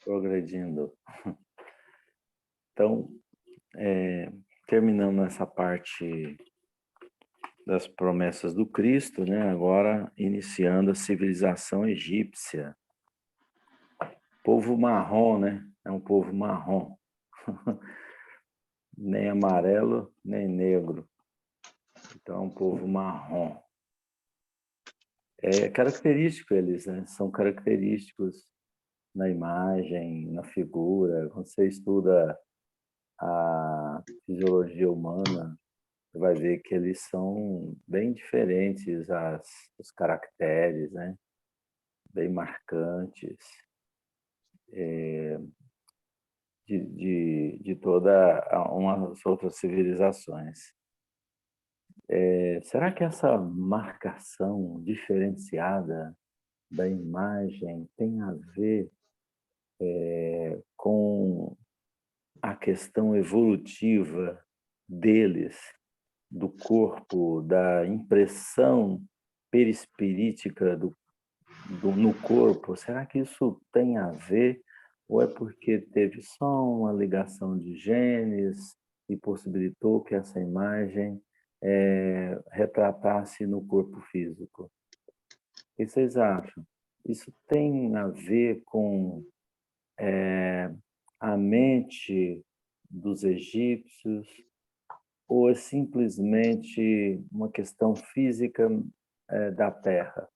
Progredindo. Então, terminando essa parte das promessas do Cristo, né? Agora iniciando a civilização egípcia. Povo marrom, né? É um povo marrom. Nem amarelo, nem negro. Então, é um povo marrom. É característico eles, né? São característicos na imagem, na figura. Quando você estuda a fisiologia humana, você vai ver que eles são bem diferentes, os caracteres, né? Bem marcantes, de toda umas outras civilizações. Será que essa marcação diferenciada da imagem tem a ver com a questão evolutiva deles, do corpo, da impressão perispirítica no corpo? Será que isso tem a ver? Ou é porque teve só uma ligação de genes e possibilitou que essa imagem retratasse no corpo físico? O que vocês acham? Isso tem a ver com a mente dos egípcios ou é simplesmente uma questão física da Terra?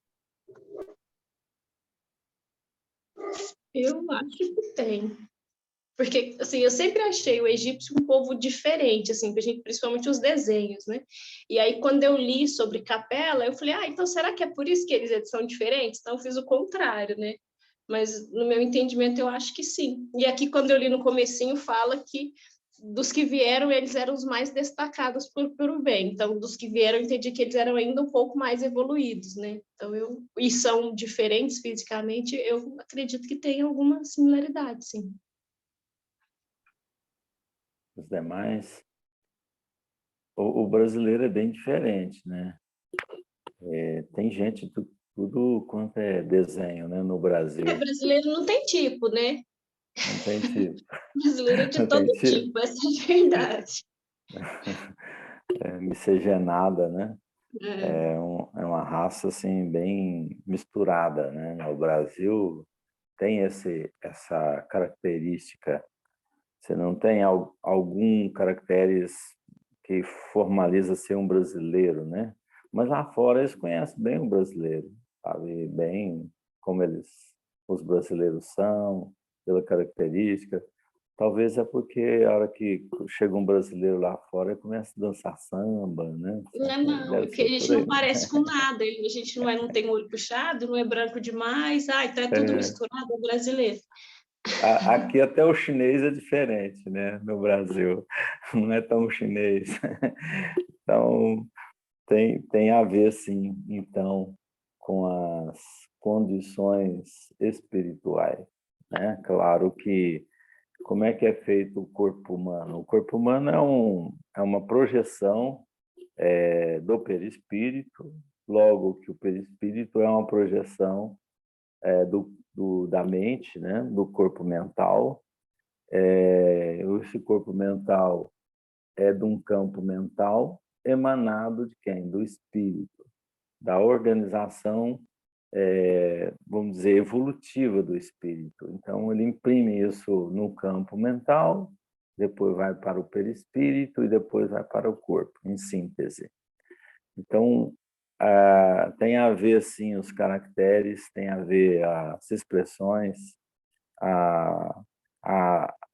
Eu acho que tem. Porque, assim, eu sempre achei o egípcio um povo diferente, assim, principalmente os desenhos, né? E aí, quando eu li sobre Capela, eu falei, então será que é por isso que eles são diferentes? Então, eu fiz o contrário, né? Mas, no meu entendimento, eu acho que sim. E aqui, quando eu li no comecinho, fala que dos que vieram, eles eram os mais destacados por bem. Então, dos que vieram, eu entendi que eles eram ainda um pouco mais evoluídos, né? Então, e são diferentes fisicamente, eu acredito que tem alguma similaridade, sim. Os demais? O brasileiro é bem diferente, né? Tem gente de tudo quanto é desenho, né, no Brasil. Brasileiro não tem tipo, né? Não tem tipo. Brasileiro é de Não tem todo tipo. tipo, essa é a verdade. Miscigenada, né? É. É uma raça assim bem misturada, né? No Brasil tem essa característica. Você não tem algum caracteres que formaliza ser um brasileiro, né? Mas lá fora eles conhecem bem o brasileiro, sabe bem como os brasileiros são, pela característica. Talvez é porque a hora que chega um brasileiro lá fora, ele começa a dançar samba, né? Não é não, é Deve porque a ser por gente aí. não parece com nada, a gente não tem olho puxado, não é branco demais, então é tudo É, misturado, é brasileiro. aqui até o chinês é diferente, né? No Brasil, não é tão chinês. Então, tem a ver, sim, então, com as condições espirituais, né? Claro que, como é que é feito o corpo humano? O corpo humano é uma projeção do perispírito, logo que o perispírito é uma projeção da mente, né? Do corpo mental. Esse corpo mental é de um campo mental emanado de quem? Do espírito, da organização, vamos dizer, evolutiva do espírito. Então, ele imprime isso no campo mental, depois vai para o perispírito e depois vai para o corpo, em síntese. Então, tem a ver, sim, os caracteres, tem a ver as expressões, a,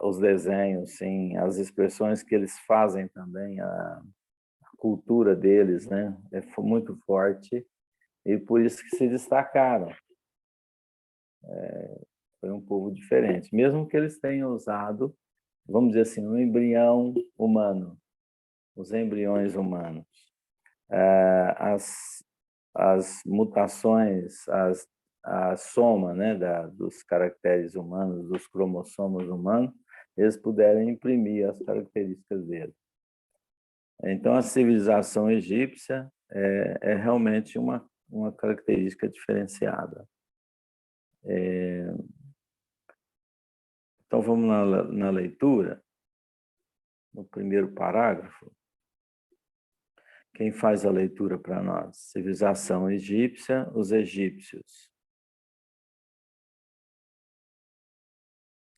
os desenhos, sim, as expressões que eles fazem também, a cultura deles, né? Muito forte e por isso que se destacaram. Foi um povo diferente, mesmo que eles tenham usado, vamos dizer assim, um embrião humano, os embriões humanos. As mutações, a soma, né, dos caracteres humanos, dos cromossomos humanos, eles puderam imprimir as características deles. Então, a civilização egípcia é realmente uma característica diferenciada. Então, vamos na leitura, no primeiro parágrafo. Quem faz a leitura para nós? Civilização egípcia, os egípcios.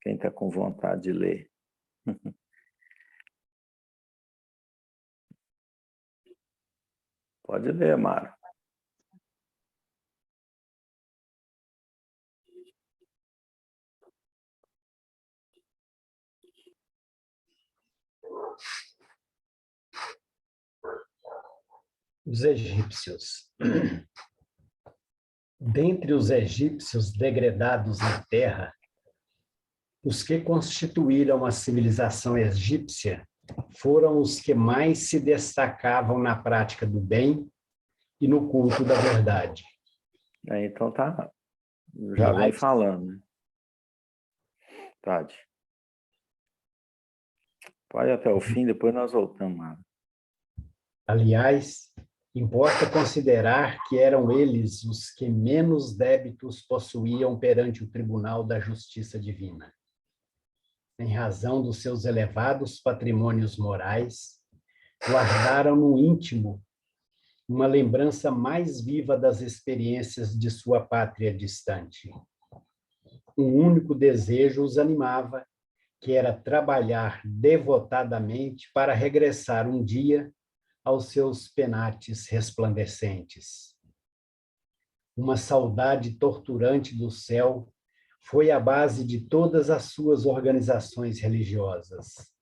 Quem está com vontade de ler? Pode ler, Mara. Os egípcios. Dentre os egípcios degredados na terra, os que constituíram a civilização egípcia foram os que mais se destacavam na prática do bem e no culto da verdade. Então tá, já vem falando, né? Tade. Pode ir até o fim, depois nós voltamos, Mara. Aliás, importa considerar que eram eles os que menos débitos possuíam perante o Tribunal da Justiça Divina. Em razão dos seus elevados patrimônios morais, guardaram no íntimo uma lembrança mais viva das experiências de sua pátria distante. Um único desejo os animava, que era trabalhar devotadamente para regressar um dia aos seus penates resplandecentes. Uma saudade torturante do céu foi a base de todas as suas organizações religiosas.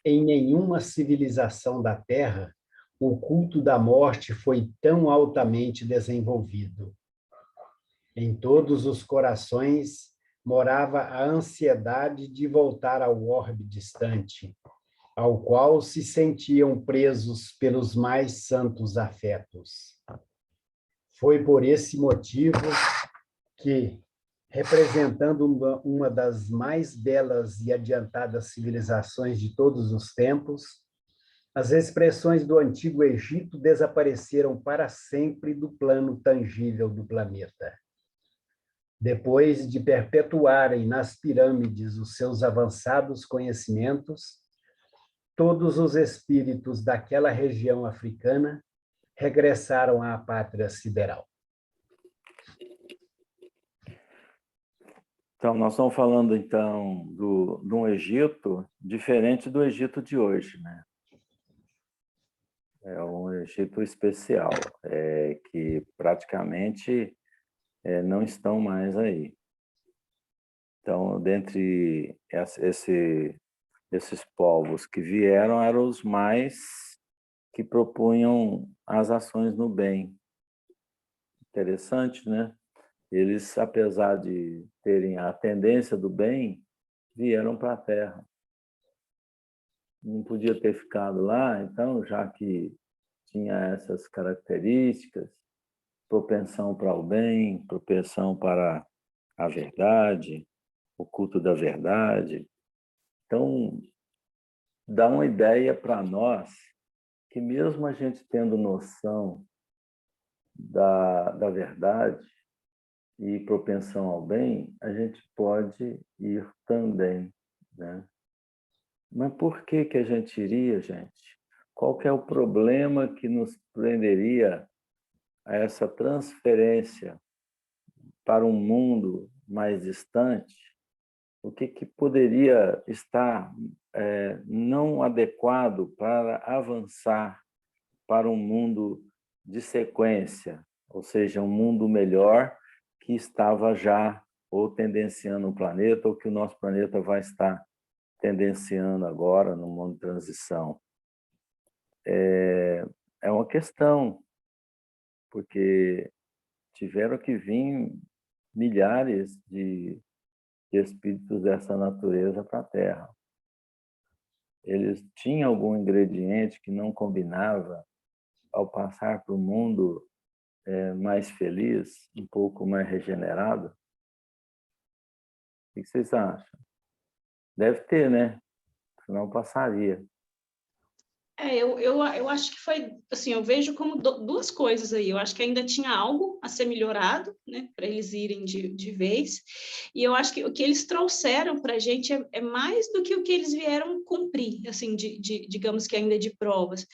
Em nenhuma civilização da Terra, o culto da morte foi tão altamente desenvolvido. Em todos os corações morava a ansiedade de voltar ao orbe distante, ao qual se sentiam presos pelos mais santos afetos. Foi por esse motivo que, representando uma das mais belas e adiantadas civilizações de todos os tempos, as expressões do Antigo Egito desapareceram para sempre do plano tangível do planeta. Depois de perpetuarem nas pirâmides os seus avançados conhecimentos, todos os espíritos daquela região africana regressaram à pátria sideral. Então, nós estamos falando, então, de um Egito diferente do Egito de hoje, né? É um Egito especial, que praticamente não estão mais aí. Então, dentre esses povos que vieram, eram os mais que propunham as ações no bem. Interessante, né? Eles, apesar de terem a tendência do bem, vieram para a Terra. Não podia ter ficado lá, então, já que tinha essas características, propensão para o bem, propensão para a verdade, o culto da verdade. Então, dá uma ideia para nós que mesmo a gente tendo noção da verdade e propensão ao bem, a gente pode ir também, né? Mas por que a gente iria, gente? Qual que é o problema que nos prenderia a essa transferência para um mundo mais distante? O que poderia estar não adequado para avançar para um mundo de sequência, ou seja, um mundo melhor que estava já ou tendenciando o planeta, ou que o nosso planeta vai estar tendenciando agora no mundo de transição? É uma questão, porque tiveram que vir milhares de espíritos dessa natureza para a Terra. Eles tinham algum ingrediente que não combinava ao passar para o mundo mais feliz, um pouco mais regenerado? O que vocês acham? Deve ter, né? Senão passaria. Eu acho que foi, assim, eu vejo como duas coisas aí. Eu acho que ainda tinha algo a ser melhorado, né, para eles irem de vez. E eu acho que o que eles trouxeram para a gente é mais do que o que eles vieram cumprir, assim, digamos que ainda de provas.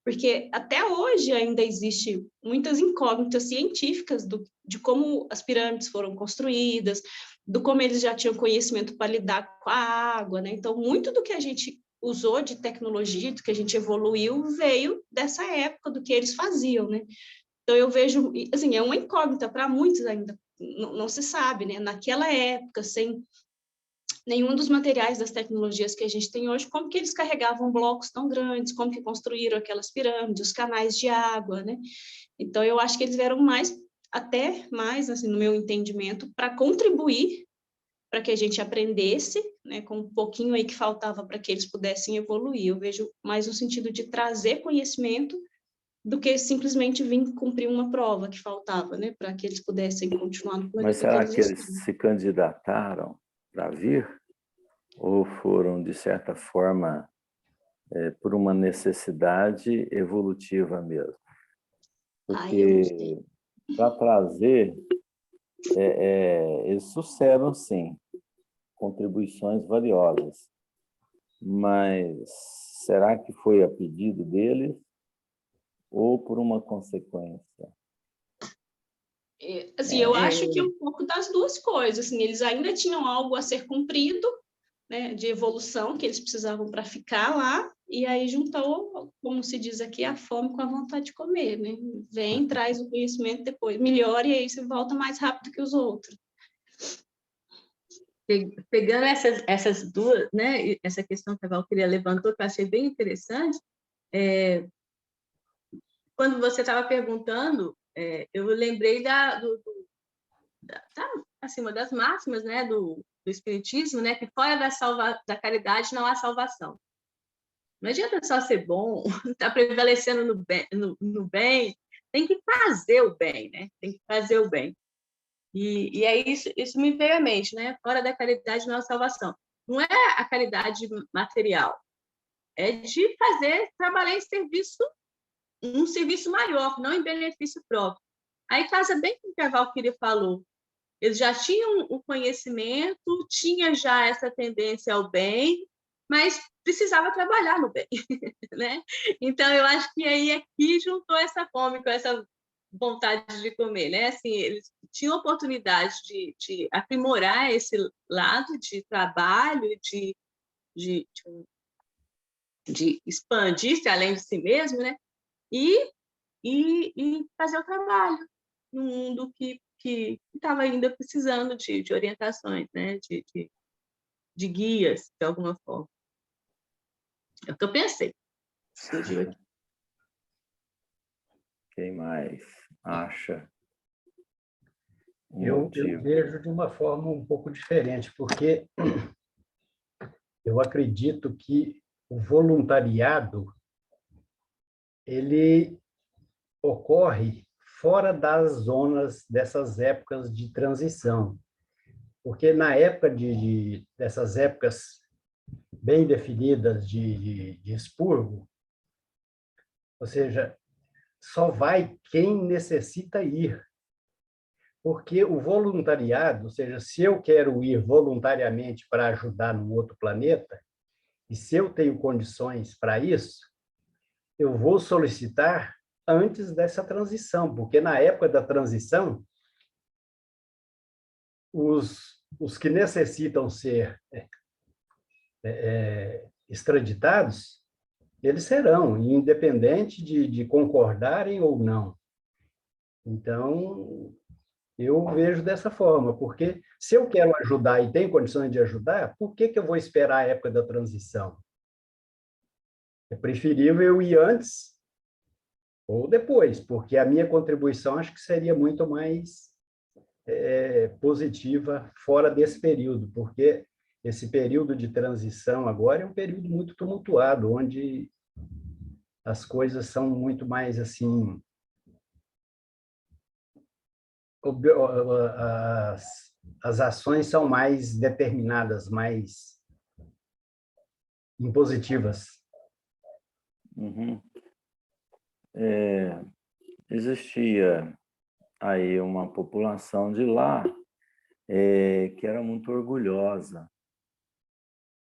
Porque até hoje ainda existe muitas incógnitas científicas de como as pirâmides foram construídas, do como eles já tinham conhecimento para lidar com a água, né? Então, muito do que a gente usou de tecnologia, do que a gente evoluiu, veio dessa época, do que eles faziam, né? Então, eu vejo, assim, é uma incógnita para muitos ainda, não se sabe, né? Naquela época, sem nenhum dos materiais das tecnologias que a gente tem hoje, como que eles carregavam blocos tão grandes, como que construíram aquelas pirâmides, os canais de água, né? Então, eu acho que eles vieram até mais, assim, no meu entendimento, para contribuir para que a gente aprendesse, né, com um pouquinho aí que faltava para que eles pudessem evoluir. Eu vejo mais no sentido de trazer conhecimento do que simplesmente vir cumprir uma prova que faltava, né, para que eles pudessem continuar no Mas planeta que será eles que eles estão. se candidataram para vir? Ou foram, de certa forma, por uma necessidade evolutiva mesmo? Eu não sei. Porque para trazer, eles trouxeram, sim, contribuições valiosas, mas será que foi a pedido deles ou por uma consequência? Assim, eu acho que é um pouco das duas coisas. Assim, eles ainda tinham algo a ser cumprido, né, de evolução que eles precisavam para ficar lá, e aí juntou, como se diz aqui, a fome com a vontade de comer, né? Vem, traz o conhecimento depois, melhora, e aí você volta mais rápido que os outros. Pegando essas duas, né, essa questão que a Valquíria levantou, que eu achei bem interessante, quando você estava perguntando, eu lembrei assim, uma das máximas, né, do Espiritismo, né, que fora da caridade não há salvação. Não adianta só ser bom, estar prevalecendo no bem, tem que fazer o bem, né? Tem que fazer o bem. E aí isso me veio à mente, né? Fora da caridade não há salvação. Não é a caridade material, é de trabalhar em um serviço maior, não em benefício próprio. Aí casa bem com o que a Valquíria falou. Eles já tinham o conhecimento, tinha já essa tendência ao bem, mas precisava trabalhar no bem, né? Então, eu acho que aí aqui juntou essa fome com essa vontade de comer, né? Assim, eles tinham oportunidade de aprimorar esse lado de trabalho, de expandir-se além de si mesmo, né? E fazer o trabalho num mundo que estava ainda precisando de orientações, né? de guias, de alguma forma. É o que eu pensei. Surgiu aqui. Quem mais acha um Eu motivo? vejo de uma forma um pouco diferente, porque eu acredito que o voluntariado ele ocorre fora das zonas dessas épocas de transição, porque na época dessas épocas bem definidas de expurgo, ou seja, só vai quem necessita ir. Porque o voluntariado, ou seja, se eu quero ir voluntariamente para ajudar num outro planeta, e se eu tenho condições para isso, eu vou solicitar antes dessa transição, porque na época da transição, os que necessitam ser extraditados, eles serão, independente de concordarem ou não. Então, eu vejo dessa forma, porque se eu quero ajudar e tenho condições de ajudar, por que eu vou esperar a época da transição? É preferível eu ir antes ou depois, porque a minha contribuição acho que seria muito mais positiva fora desse período, porque esse período de transição agora é um período muito tumultuado, onde as coisas são muito mais assim, as ações são mais determinadas, mais impositivas. Uhum. Existia aí uma população de lá que era muito orgulhosa.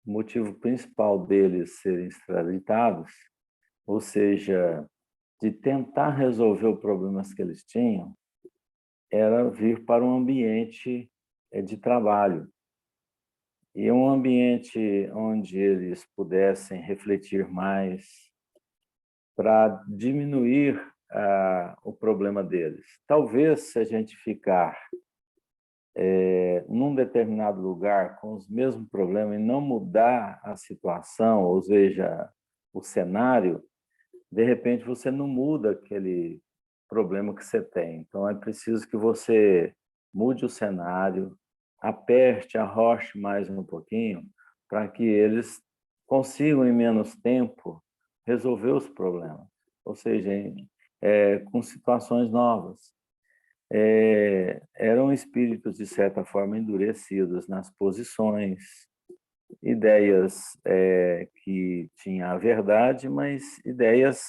O motivo principal deles serem extraditados, ou seja, de tentar resolver os problemas que eles tinham, era vir para um ambiente de trabalho. E um ambiente onde eles pudessem refletir mais para diminuir o problema deles. Talvez, se a gente ficar num determinado lugar com os mesmos problemas e não mudar a situação, ou seja, o cenário, de repente você não muda aquele problema que você tem. Então, é preciso que você mude o cenário, aperte, arroche mais um pouquinho, para que eles consigam, em menos tempo, resolver os problemas. Ou seja, com situações novas. Eram espíritos, de certa forma, endurecidos nas posições, ideias que tinham a verdade, mas ideias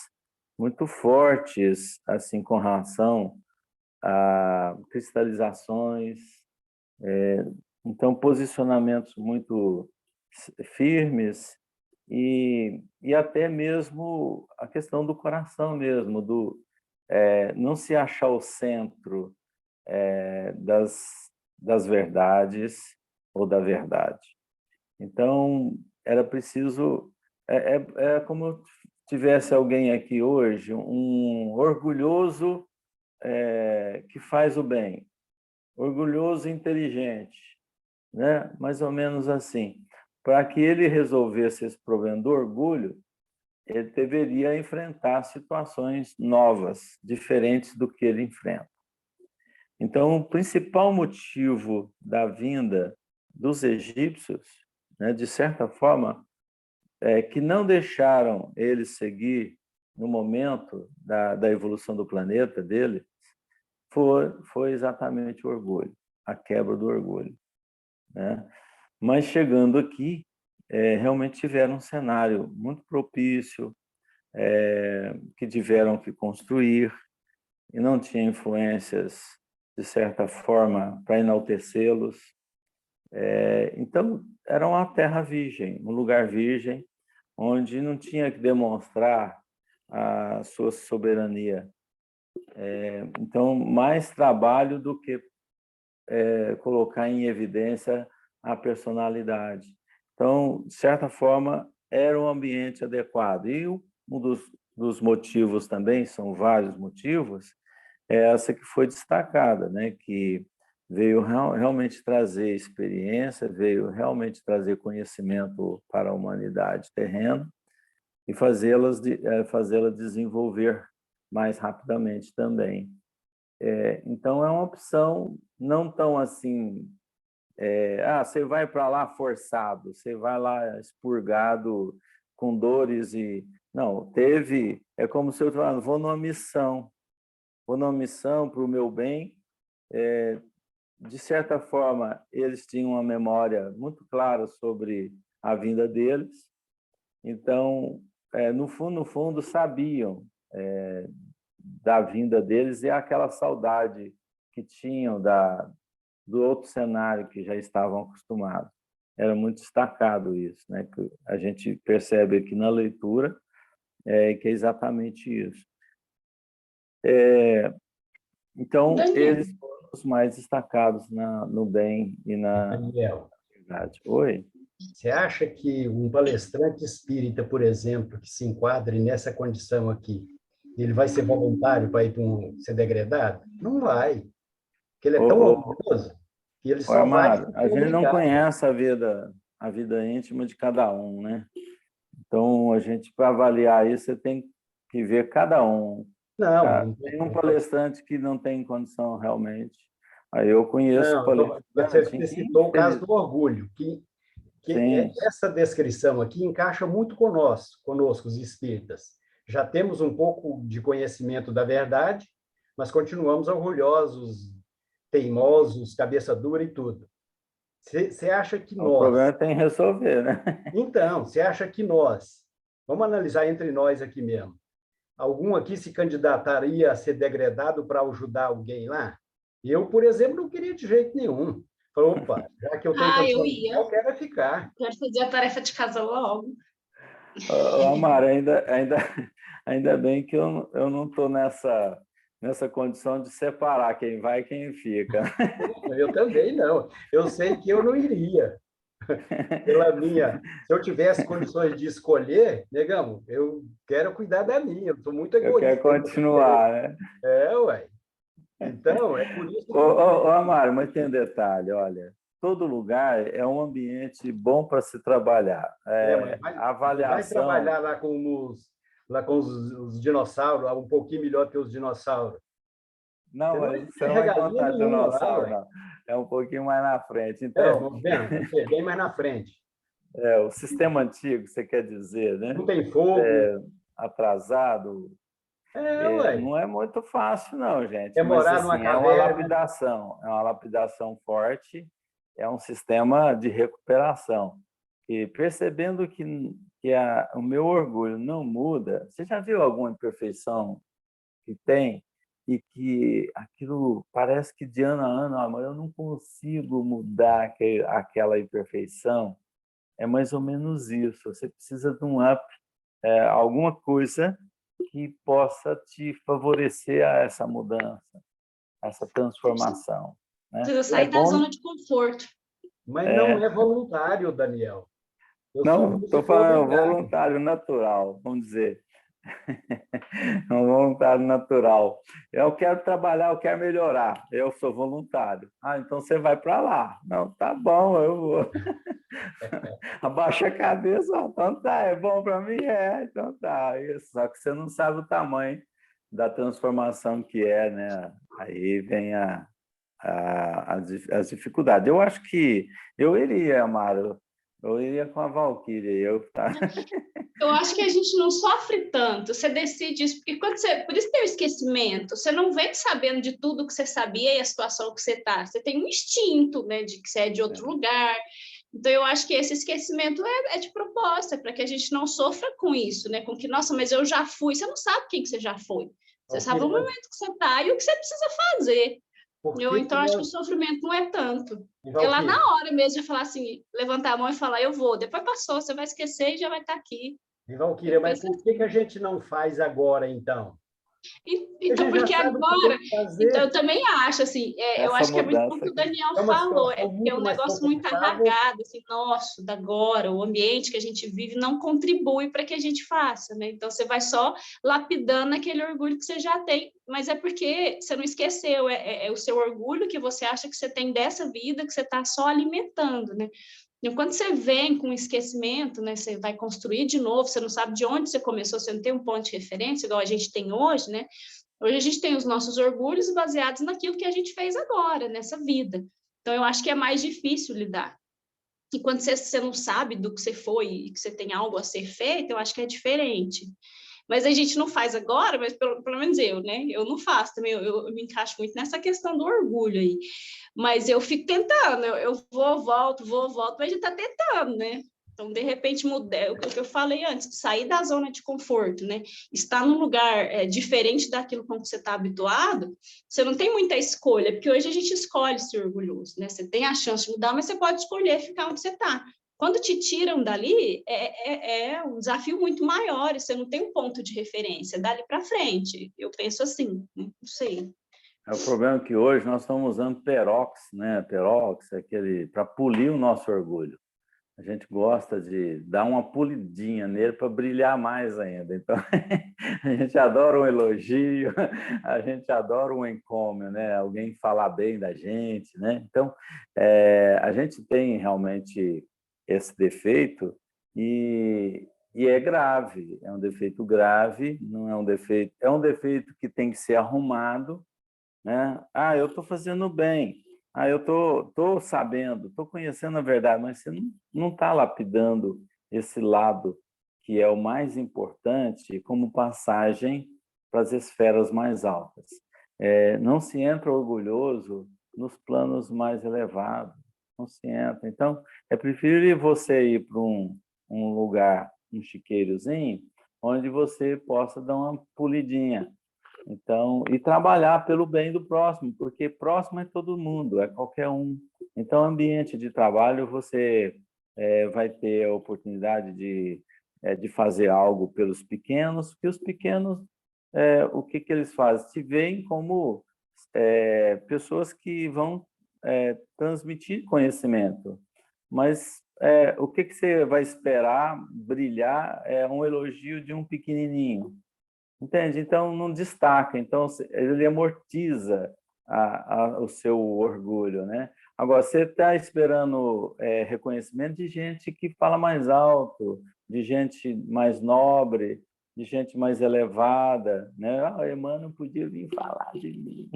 muito fortes, assim, com relação a cristalizações, então posicionamentos muito firmes e até mesmo a questão do coração mesmo, não se achar o centro das verdades ou da verdade. Então, era preciso... É como tivesse alguém aqui hoje, um orgulhoso que faz o bem, orgulhoso e inteligente, né? Mais ou menos assim. Para que ele resolvesse esse problema do orgulho, ele deveria enfrentar situações novas, diferentes do que ele enfrenta. Então, o principal motivo da vinda dos egípcios, né, de certa forma, que não deixaram eles seguir no momento da evolução do planeta dele, foi exatamente o orgulho, a quebra do orgulho, né? Mas chegando aqui, realmente tiveram um cenário muito propício, que tiveram que construir, e não tinha influências, de certa forma, para enaltecê-los. Então, era uma terra virgem, um lugar virgem, onde não tinha que demonstrar a sua soberania. Então, mais trabalho do que colocar em evidência a personalidade. Então, de certa forma, era um ambiente adequado. E um dos motivos também, são vários motivos, é essa que foi destacada, né? Que veio realmente trazer experiência, veio realmente trazer conhecimento para a humanidade terrena e fazê-la desenvolver mais rapidamente também. Então, é uma opção não tão assim, você vai para lá forçado, você vai lá expurgado com dores e... Não, é como se eu falasse, vou numa missão para o meu bem. De certa forma, eles tinham uma memória muito clara sobre a vinda deles, então, no fundo, sabiam da vinda deles e aquela saudade que tinham do outro cenário que já estavam acostumados. Era muito destacado isso, né? Que a gente percebe aqui na leitura que é exatamente isso. Então, eles foram os mais destacados no bem e na Daniel, verdade. Oi? você acha que um palestrante espírita, por exemplo, que se enquadre nessa condição aqui, ele vai ser voluntário para ir para ser degradado? Não vai, porque ele é tão orgulhoso que ele só vai se Amado, a gente não comunicar. conhece a vida íntima de cada um, né? Então, a gente, para avaliar isso, você tem que ver cada um. Não, Tem um palestrante que não tem condição realmente. Aí eu conheço não, palestrante você que, citou o caso do orgulho, que sim, essa descrição aqui encaixa muito conosco, os espíritas. Já temos um pouco de conhecimento da verdade, mas continuamos orgulhosos, teimosos, cabeça dura e tudo. Você acha que o problema nós... tem que resolver, né? Então, você acha que nós, Vamos analisar entre nós aqui mesmo. Algum aqui se candidataria a ser degradado para ajudar alguém lá? Eu, por exemplo, não queria de jeito nenhum. Falei, opa, já que eu tenho Eu condição de ia. ficar, eu quero ficar. Quero fazer a tarefa de casa logo. Amaro, ainda bem que eu não estou nessa condição de separar quem vai e quem fica. Eu também não. Eu sei que eu não iria. Se eu tivesse condições de escolher, negamos, eu quero cuidar da minha, eu sou muito Eu quero egoísta. continuar, né? Ué. Então, é por isso que... Amaro, mas tem um detalhe, olha, todo lugar é um ambiente bom para se trabalhar. Mas A vai avaliação... trabalhar lá com os dinossauros, um pouquinho melhor que os dinossauros. Não, Você não mas vai você ter não vai regalia encontrar nenhuma lá, dinossauro, ué. não. É um pouquinho mais na frente. Então, Vamos ver, bem mais na frente. o sistema antigo, você quer dizer, né? Não tem fogo. Atrasado, Ué. não é muito fácil, não, gente. É Mas, morar numa assim, caverna. é uma lapidação forte, é um sistema de recuperação. E percebendo que o meu orgulho não muda, você já viu alguma imperfeição que tem e que aquilo parece que de ano a ano, mas eu não consigo mudar aquela imperfeição? É mais ou menos isso. Você precisa de um up, alguma coisa que possa te favorecer a essa mudança, essa transformação, né? Precisa sair da zona de conforto. Mas não é voluntário, Daniel. Não, Você estou foi falando obrigado. voluntário natural, vamos dizer. É um voluntário natural. Eu quero trabalhar, eu quero melhorar. Eu sou voluntário. Então você vai para lá. Não, tá bom, eu vou. Abaixa a cabeça, então tá, é bom para mim? Então tá. Isso. Só que você não sabe o tamanho da transformação que é, né? Aí vem as dificuldades. Eu acho que eu iria, Amaro, eu iria com a Valquíria. Eu acho que a gente não sofre tanto, você decide isso, porque por isso tem o esquecimento, você não vem sabendo de tudo que você sabia e a situação que você está, você tem um instinto, né, de que você é de outro lugar, então eu acho que esse esquecimento é de propósito, é para que a gente não sofra com isso, né, com que, nossa, mas eu já fui, você não sabe quem que você já foi, você sabe o momento que você está e o que você precisa fazer. Então, acho que o sofrimento não é tanto. É lá na hora mesmo de falar assim, levantar a mão e falar, eu vou. Depois passou, você vai esquecer e já vai estar aqui. Valquíria, mas por que a gente não faz agora, então? Então, porque agora... Então, eu também acho, assim, eu acho que é muito como o Daniel falou, é um negócio muito arraigado, assim, nossa, da agora, o ambiente que a gente vive não contribui para que a gente faça, né? Então, você vai só lapidando aquele orgulho que você já tem, mas é porque você não esqueceu, é o seu orgulho que você acha que você tem dessa vida, que você está só alimentando, né? Então, quando você vem com esquecimento, né, você vai construir de novo, você não sabe de onde você começou, você não tem um ponto de referência, igual a gente tem hoje, né? Hoje a gente tem os nossos orgulhos baseados naquilo que a gente fez agora, nessa vida. Então, eu acho que é mais difícil lidar. E quando você não sabe do que você foi e que você tem algo a ser feito, eu acho que é diferente. Mas a gente não faz agora, mas pelo menos eu, né? Eu não faço também, eu me encaixo muito nessa questão do orgulho aí. Mas eu fico tentando, eu vou, volto, mas a gente está tentando, né? Então, de repente, mudar, o que eu falei antes, sair da zona de conforto, né? Estar num lugar diferente daquilo com que você está habituado, você não tem muita escolha, porque hoje a gente escolhe ser orgulhoso, né? Você tem a chance de mudar, mas você pode escolher ficar onde você está. Quando te tiram dali, é um desafio muito maior, você não tem um ponto de referência, dali para frente. Eu penso assim, não sei. O problema é que hoje nós estamos usando perox, né? Perox é aquele para polir o nosso orgulho. A gente gosta de dar uma polidinha nele para brilhar mais ainda. Então, a gente adora um elogio, a gente adora um encômio, né? Alguém falar bem da gente, né? Então, a gente tem realmente esse defeito e é grave, é um defeito grave, não é um defeito, é um defeito que tem que ser arrumado, né? Eu estou fazendo bem, eu estou sabendo, estou conhecendo a verdade, mas você não está lapidando esse lado que é o mais importante como passagem para as esferas mais altas. Não se entra orgulhoso nos planos mais elevados, não se entra. Então, é preferível você ir para um lugar um chiqueirozinho, onde você possa dar uma polidinha. Então, e trabalhar pelo bem do próximo, porque próximo é todo mundo, é qualquer um. Então, ambiente de trabalho, você vai ter a oportunidade de fazer algo pelos pequenos, que os pequenos, o que eles fazem? Se veem como pessoas que vão transmitir conhecimento. Mas o que você vai esperar brilhar é um elogio de um pequenininho. Entende? Então, não destaca. Então, ele amortiza o seu orgulho, né? Agora, você está esperando reconhecimento de gente que fala mais alto, de gente mais nobre, de gente mais elevada, né? Ah, Emmanuel podia vir falar de mim.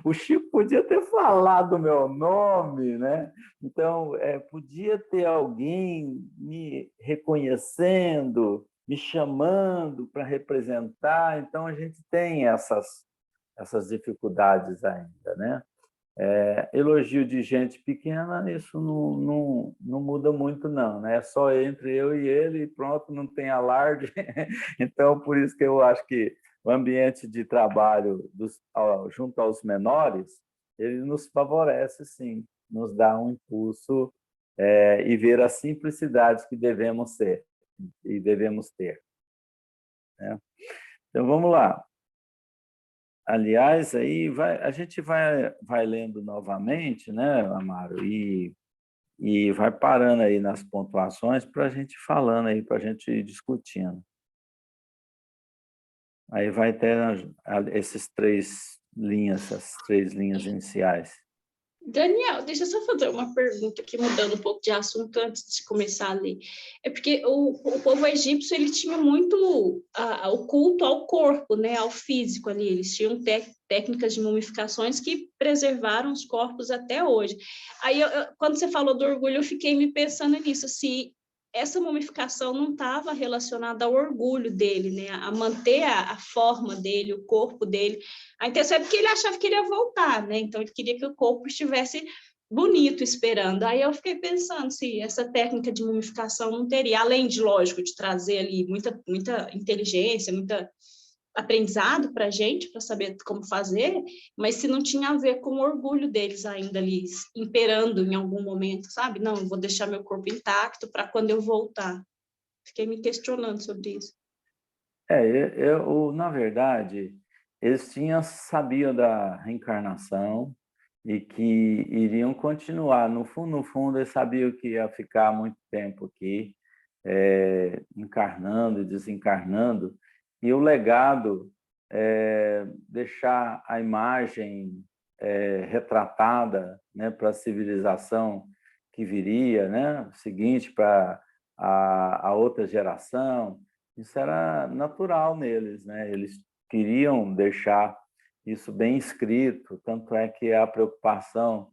O Chico podia ter falado o meu nome, né? Então, podia ter alguém me reconhecendo, me chamando para representar. Então, a gente tem essas dificuldades ainda, né? Elogio de gente pequena, isso não muda muito, não, né? É só entre eu e ele e pronto, não tem alarde. Então, por isso que eu acho que o ambiente de trabalho junto aos menores, ele nos favorece, sim, nos dá um impulso e ver as simplicidades que devemos ser e devemos ter, né? Então, vamos lá. Aliás, aí a gente vai lendo novamente, né, Amaro, e vai parando aí nas pontuações para a gente falando aí, para a gente ir discutindo. Aí vai ter essas três linhas iniciais. Daniel, deixa eu só fazer uma pergunta aqui, mudando um pouco de assunto antes de começar a ler. É porque o povo egípcio, ele tinha muito o culto ao corpo, né, ao físico ali. Eles tinham técnicas de mumificações que preservaram os corpos até hoje. Aí, quando você falou do orgulho, eu fiquei me pensando nisso, se essa mumificação não estava relacionada ao orgulho dele, né, a manter a forma dele, o corpo dele. A intenção é porque ele achava que ele ia voltar, né? Então ele queria que o corpo estivesse bonito esperando. Aí eu fiquei pensando se essa técnica de mumificação não teria, além de, lógico, de trazer ali muita inteligência, muita aprendizado para a gente, para saber como fazer, mas se não tinha a ver com o orgulho deles ainda ali, imperando em algum momento, sabe? Não, eu vou deixar meu corpo intacto para quando eu voltar. Fiquei me questionando sobre isso. Na verdade, eles sabiam da reencarnação e que iriam continuar. No fundo, eles sabiam que ia ficar muito tempo aqui, encarnando e desencarnando, e o legado deixar a imagem retratada, né, para a civilização que viria, né, seguinte, para a outra geração. Isso era natural neles, né? Eles queriam deixar isso bem escrito, tanto é que a preocupação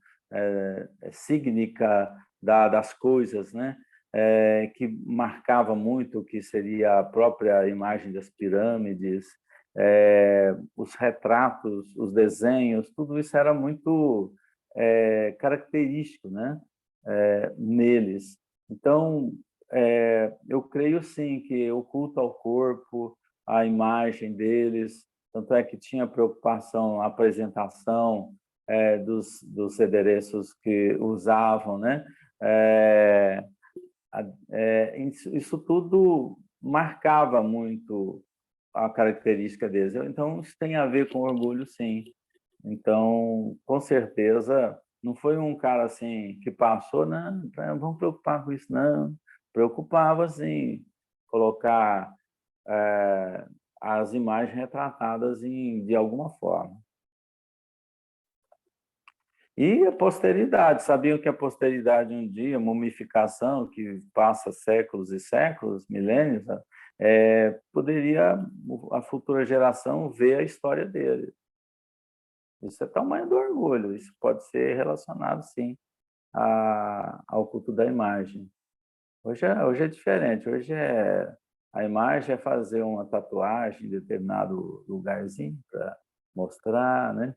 sígnica das coisas, né? Que marcava muito o que seria a própria imagem das pirâmides, os retratos, os desenhos, tudo isso era muito característico, né? Neles. Então, eu creio sim que o culto ao corpo, a imagem deles, tanto é que tinha preocupação, a apresentação dos endereços que usavam, né? Isso tudo marcava muito a característica deles. Então, isso tem a ver com orgulho, sim. Então, com certeza, não foi um cara assim que passou, não, não vamos preocupar com isso, não. Preocupava, assim, colocar as imagens retratadas de alguma forma. E a posteridade, sabiam que a posteridade um dia, mumificação, que passa séculos e séculos, milênios, poderia a futura geração ver a história dele. Isso é tamanho do orgulho, isso pode ser relacionado, sim, ao culto da imagem. Hoje é diferente, hoje a imagem é fazer uma tatuagem em determinado lugarzinho para mostrar, né?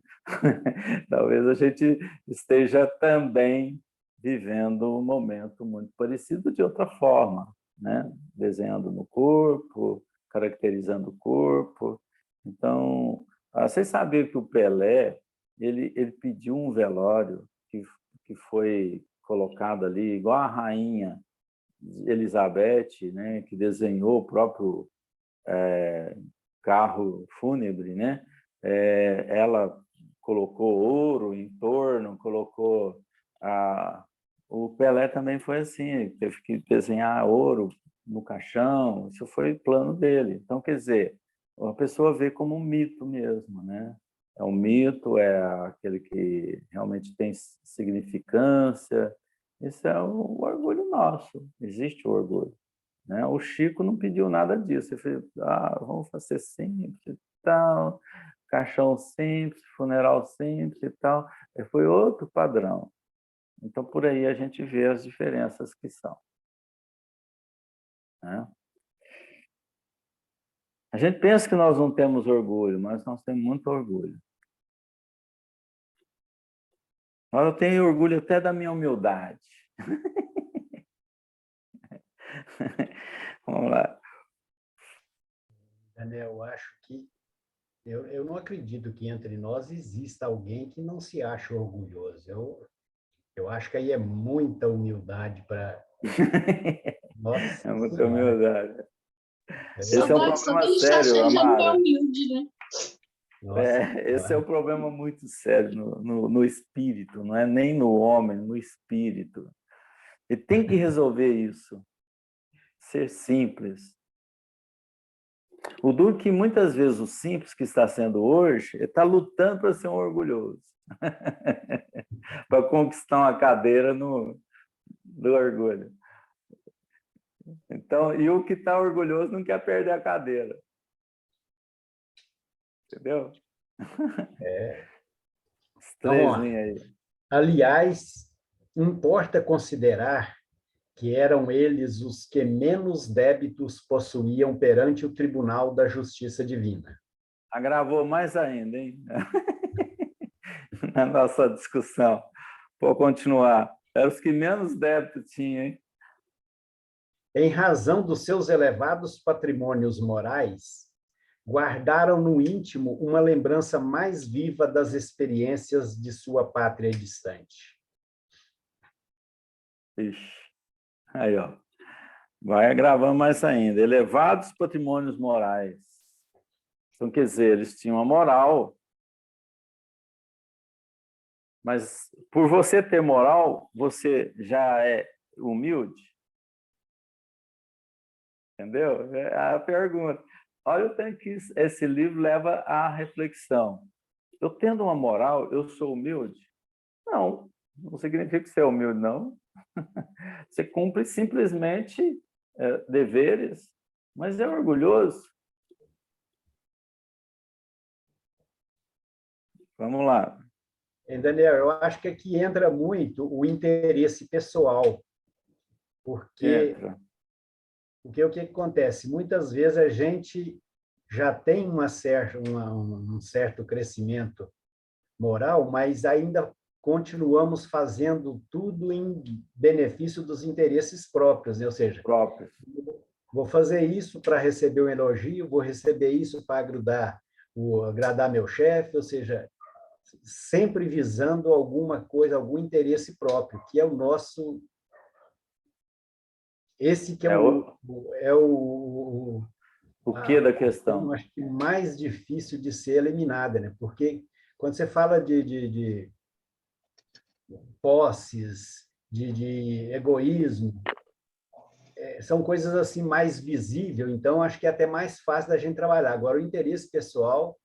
Talvez a gente esteja também vivendo um momento muito parecido de outra forma, né? Desenhando no corpo, caracterizando o corpo. Então, vocês sabiam que o Pelé, ele pediu um velório que foi colocado ali, igual a rainha Elizabeth, né, que desenhou o próprio carro fúnebre, né? Ela colocou ouro em torno, colocou o Pelé também foi assim, teve que desenhar ouro no caixão, isso foi plano dele. Então, quer dizer, a pessoa vê como um mito mesmo, né? É um mito, é aquele que realmente tem significância. Isso é o orgulho nosso, existe o orgulho, né? O Chico não pediu nada disso, ele fez, vamos fazer simples e tal, caixão simples, funeral simples e tal. Foi outro padrão. Então, por aí a gente vê as diferenças que são, né? A gente pensa que nós não temos orgulho, mas nós temos muito orgulho. Eu tenho orgulho até da minha humildade. Vamos lá. Daniel, eu acho que eu não acredito que entre nós exista alguém que não se ache orgulhoso. Eu acho que aí é muita humildade para... Nossa É muita Senhora. humildade. Só Esse é um que problema a gente está sério, achando já não é Amara. humilde, né? Nossa Esse é Senhora. um problema muito sério no espírito, não é nem no homem, no espírito. E tem que resolver isso. Ser simples. O duro que muitas vezes o simples que está sendo hoje está lutando para ser um orgulhoso. Para conquistar uma cadeira do orgulho. Então, e o que está orgulhoso não quer perder a cadeira. Entendeu? Os Então, três ó, linhas aí. aliás, importa considerar que eram eles os que menos débitos possuíam perante o Tribunal da Justiça Divina. Agravou mais ainda, hein? Na nossa discussão. Vou continuar. Eram os que menos débito tinham, hein? Em razão dos seus elevados patrimônios morais, guardaram no íntimo uma lembrança mais viva das experiências de sua pátria distante. Ixi. Aí, ó. Vai agravando mais ainda. Elevados patrimônios morais. Então, quer dizer, eles tinham a moral, mas por você ter moral, você já é humilde? Entendeu? É a pergunta. Olha o tanto que esse livro leva à reflexão. Eu tendo uma moral, eu sou humilde? Não, não significa que você é humilde, não. Você cumpre simplesmente deveres, mas é orgulhoso. Vamos lá. Daniel, eu acho que aqui entra muito o interesse pessoal, porque Entra. o que acontece? Muitas vezes a gente já tem um certo crescimento moral, mas ainda continuamos fazendo tudo em benefício dos interesses próprios, né? Ou seja, Próprios. vou fazer isso para receber um elogio, vou receber isso para agradar meu chefe, ou seja, sempre visando alguma coisa, algum interesse próprio, que é o nosso... Esse que é o que da questão, questão? acho que mais difícil de ser eliminada, né? Porque quando você fala de posses, de egoísmo, são coisas assim mais visíveis, então acho que é até mais fácil da gente trabalhar. Agora, o interesse pessoal,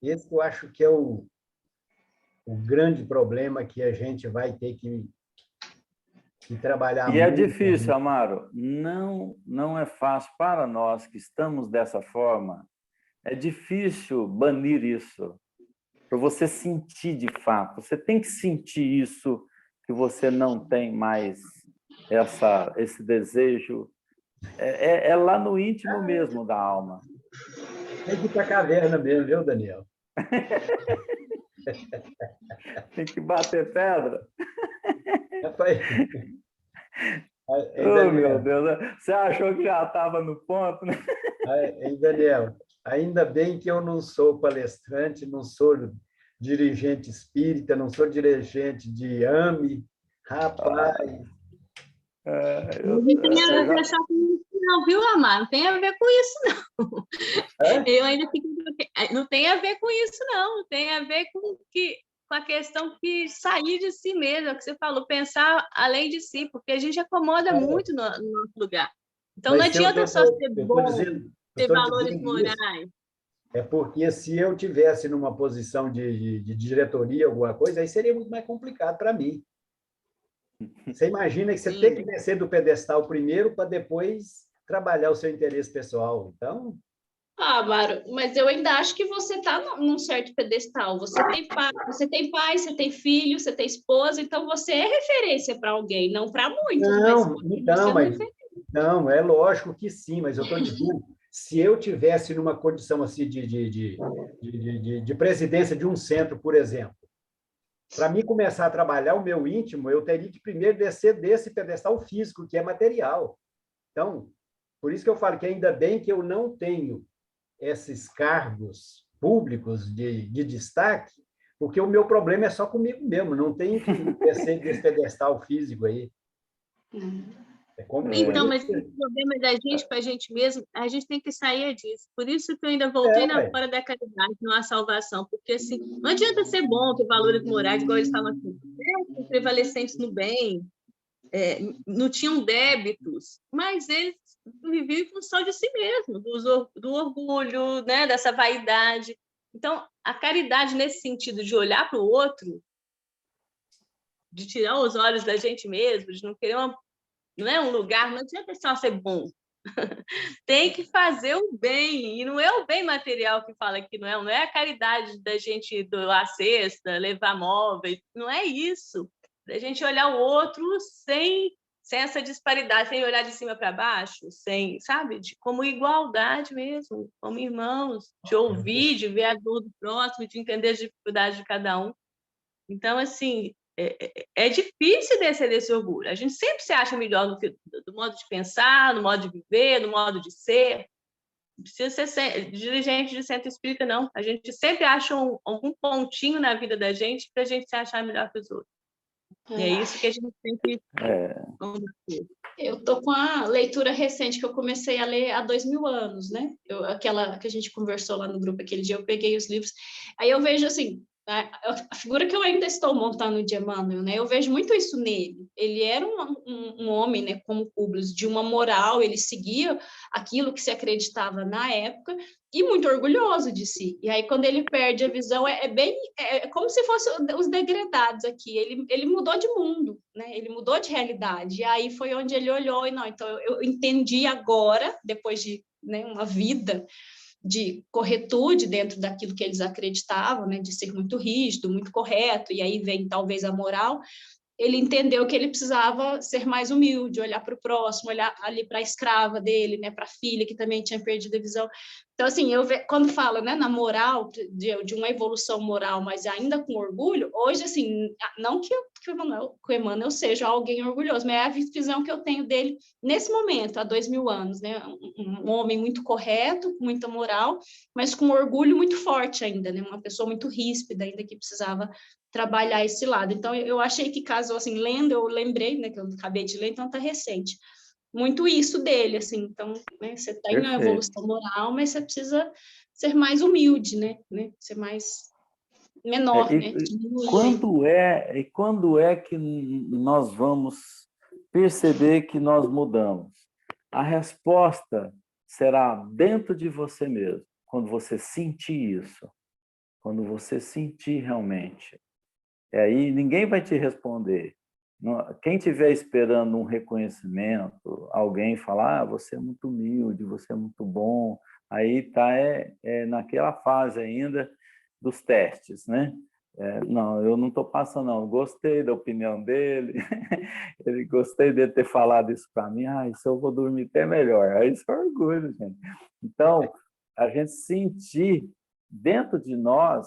esse eu acho que é o grande problema que a gente vai ter que trabalhar E é muito. difícil, Amaro. Não é fácil para nós que estamos dessa forma. É difícil banir isso, para você sentir de fato. Você tem que sentir isso, que você não tem mais esse desejo. É lá no íntimo mesmo da alma. Tem que ir para a caverna mesmo, viu, Daniel? Tem que bater pedra. Rapaz, Oh, meu Daniel, Deus, você achou que já estava no ponto, né? Daniel, ainda bem que eu não sou palestrante, não sou dirigente espírita, não sou dirigente de AME. Rapaz, É, Não tem a eu ver já, só com isso, não, viu, Amar? Não tem a ver com isso, não. hã? Eu ainda fico. Não tem a ver com isso, não. Tem a ver com a questão que sair de si mesmo, é o que você falou, pensar além de si, porque a gente acomoda muito no nosso lugar. Então não Mas se adianta só ser eu tô bom, dizendo, eu ter estou valores dizendo isso, morais. é porque se eu tivesse numa posição de diretoria, alguma coisa, aí seria muito mais complicado para mim. Você imagina que você tem que Sim. descer do pedestal primeiro para depois trabalhar o seu interesse pessoal. Então, Ah, Maro, mas eu ainda acho que você está num certo pedestal. Você tem pai, você tem filho, você tem esposa, então você é referência para alguém, não para muitos, mas não, continua então, sendo mas referência. não, é lógico que sim, mas eu estou dizendo, se eu tivesse numa condição assim de presidência de um centro, por exemplo, para mim começar a trabalhar o meu íntimo, eu teria que primeiro descer desse pedestal físico, que é material. Então, por isso que eu falo que ainda bem que eu não tenho esses cargos públicos de destaque, porque o meu problema é só comigo mesmo, não tenho que descer desse pedestal físico aí. É como, por Então, é, mas isso esse problema da gente com a gente mesmo, a gente tem que sair disso. Por isso que eu ainda que voltei na ué. fora da caridade, não há salvação. Porque, assim, não adianta ser bom, ter valores morais, igual eles falam aqui, prevalecentes no bem, não tinham débitos, mas eles viviam em função de si mesmo, do orgulho, né, dessa vaidade. Então, a caridade nesse sentido de olhar para o outro, de tirar os olhos da gente mesmo, de não querer não é um lugar, não adianta só ser bom. Tem que fazer o bem, e não é o bem material que fala que não é a caridade da gente doar cesta, levar móveis, não é isso. Da gente olhar o outro sem essa disparidade, sem olhar de cima para baixo, sem, sabe, como igualdade mesmo, como irmãos, de ouvir, de ver a dor do próximo, de entender as dificuldades de cada um. Então, assim, é difícil descer desse orgulho. A gente sempre se acha melhor do modo de pensar, no modo de viver, no modo de ser. Não precisa ser dirigente de centro espírita, não. A gente sempre acha algum pontinho na vida da gente para a gente se achar melhor que os outros. E é isso que a gente tem que é, combater. Eu estou com a leitura recente que eu comecei a ler há 2000 anos, né? Aquela que a gente conversou lá no grupo aquele dia, eu peguei os livros. Aí eu vejo assim, a figura que eu ainda estou montando de Emmanuel, né? Eu vejo muito isso nele. Ele era um homem, né, como Publius, de uma moral, ele seguia aquilo que se acreditava na época e muito orgulhoso de si. E aí, quando ele perde a visão, é como se fossem os degredados aqui. Ele mudou de mundo, né? Ele mudou de realidade. E aí foi onde ele olhou e não. Então, eu entendi agora, depois de, né, uma vida de corretude dentro daquilo que eles acreditavam, né, de ser muito rígido, muito correto, e aí vem talvez a moral. Ele entendeu que ele precisava ser mais humilde, olhar para o próximo, olhar ali para a escrava dele, né, para a filha que também tinha perdido a visão. Então, assim, quando fala, né, na moral, de uma evolução moral, mas ainda com orgulho, hoje, assim, não que o Emmanuel seja alguém orgulhoso, mas é a visão que eu tenho dele nesse momento, há 2000 anos, né, um homem muito correto, com muita moral, mas com orgulho muito forte ainda, né, uma pessoa muito ríspida ainda que precisava trabalhar esse lado. Então, eu achei que caso, assim, lendo, eu lembrei, né, que eu acabei de ler, então está recente. Muito isso dele, assim, então, né, você tem uma perfeito. evolução moral, mas você precisa ser mais humilde, né, ser mais menor, né, diminuir aí. Quando é que nós vamos perceber que nós mudamos? A resposta será dentro de você mesmo, quando você sentir isso, quando você sentir realmente. E aí ninguém vai te responder. Quem estiver esperando um reconhecimento, alguém falar, você é muito humilde, você é muito bom, aí está naquela fase ainda dos testes, né? Não, eu não estou passando, não. Gostei da opinião dele, gostei dele ter falado isso para mim. Isso eu vou dormir até melhor. Aí isso é orgulho, gente. Então, a gente sentir dentro de nós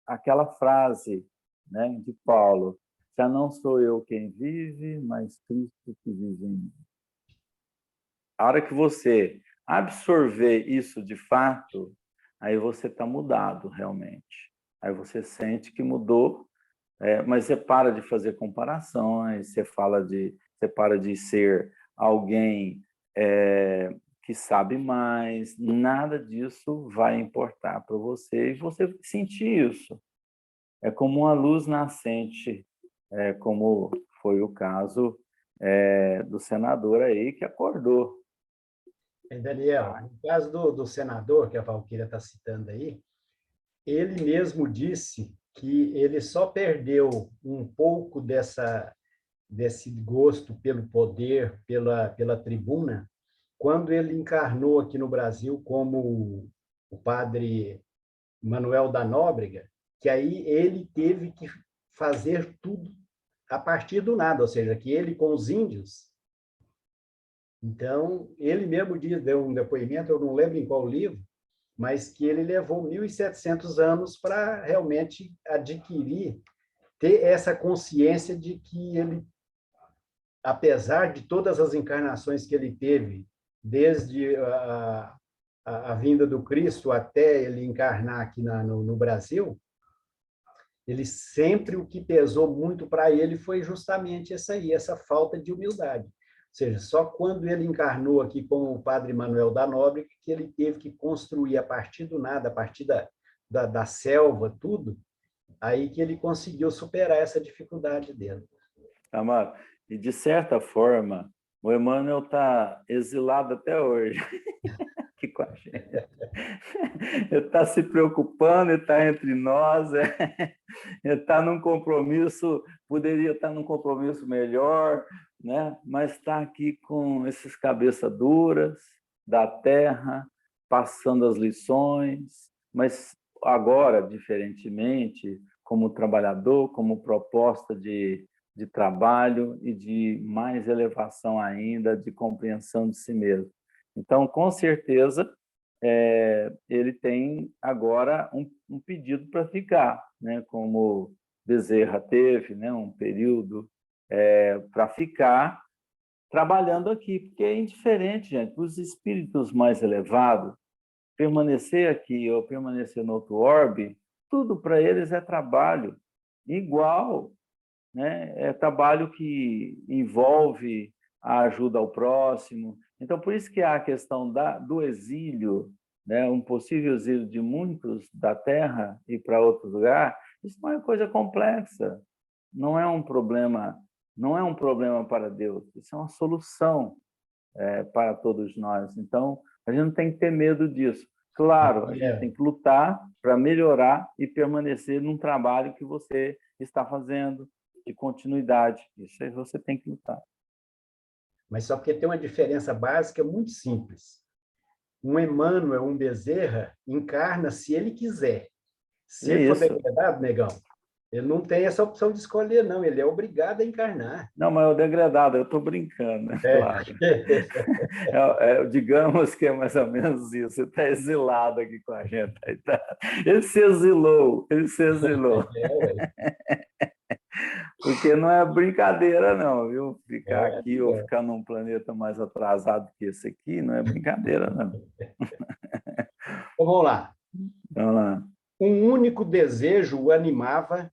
aquela frase, né, de Paulo, Já não sou eu quem vive, mas Cristo que vive em mim. A hora que você absorver isso de fato, aí você está mudado realmente. Aí você sente que mudou, mas você para de fazer comparações, você para de ser alguém que sabe mais, nada disso vai importar para você e você sentir isso. É como uma luz nascente, como foi o caso do senador aí que acordou. Daniel, no caso do senador, que a Valquíria está citando aí, ele mesmo disse que ele só perdeu um pouco desse gosto pelo poder, pela tribuna, quando ele encarnou aqui no Brasil como o padre Manuel da Nóbrega, que aí ele teve que fazer tudo a partir do nada, ou seja, que ele com os índios. Então, ele mesmo deu um depoimento, eu não lembro em qual livro, mas que ele levou 1.700 anos para realmente adquirir, ter essa consciência de que ele, apesar de todas as encarnações que ele teve, desde a vinda do Cristo até ele encarnar aqui no Brasil, ele sempre, o que pesou muito para ele foi justamente essa falta de humildade. Ou seja, só quando ele encarnou aqui como o padre Manuel da Nóbrega que ele teve que construir a partir do nada, a partir da selva, tudo, aí que ele conseguiu superar essa dificuldade dele. Amado, e de certa forma, o Emmanuel está exilado até hoje aqui com a gente. Ele está se preocupando, ele está entre nós, ele está num compromisso, poderia estar num compromisso melhor, né? Mas está aqui com esses cabeças duras da terra, passando as lições, mas agora, diferentemente, como trabalhador, como proposta de trabalho e de mais elevação ainda, de compreensão de si mesmo. Então, com certeza, ele tem agora um pedido para ficar, né? Como Bezerra teve, né? Um período para ficar trabalhando aqui, porque é indiferente, gente, os espíritos mais elevados, permanecer aqui ou permanecer no outro orbe, tudo para eles é trabalho igual, né? É trabalho que envolve a ajuda ao próximo. Então, por isso que há a questão do exílio, né? Um possível exílio de muitos da Terra e para outro lugar, isso não é coisa complexa, não é um problema, não é um problema para Deus, isso é uma solução para todos nós. Então, a gente não tem que ter medo disso. Claro, a gente tem que lutar para melhorar e permanecer num trabalho que você está fazendo, de continuidade. Isso aí você tem que lutar. Mas só porque tem uma diferença básica muito simples. Um Emmanuel, um Bezerra, encarna se ele quiser. Se ele for degradado, negão, ele não tem essa opção de escolher, não. Ele é obrigado a encarnar. Não, mas é o degradado, eu estou brincando, né? Claro. Digamos que é mais ou menos isso. Você está exilado aqui com a gente. Ele se exilou, ele se exilou. Porque não é brincadeira, não, viu? Ficar aqui ou ficar num planeta mais atrasado que esse aqui não é brincadeira, não. Então, vamos lá. Vamos lá. Um único desejo o animava,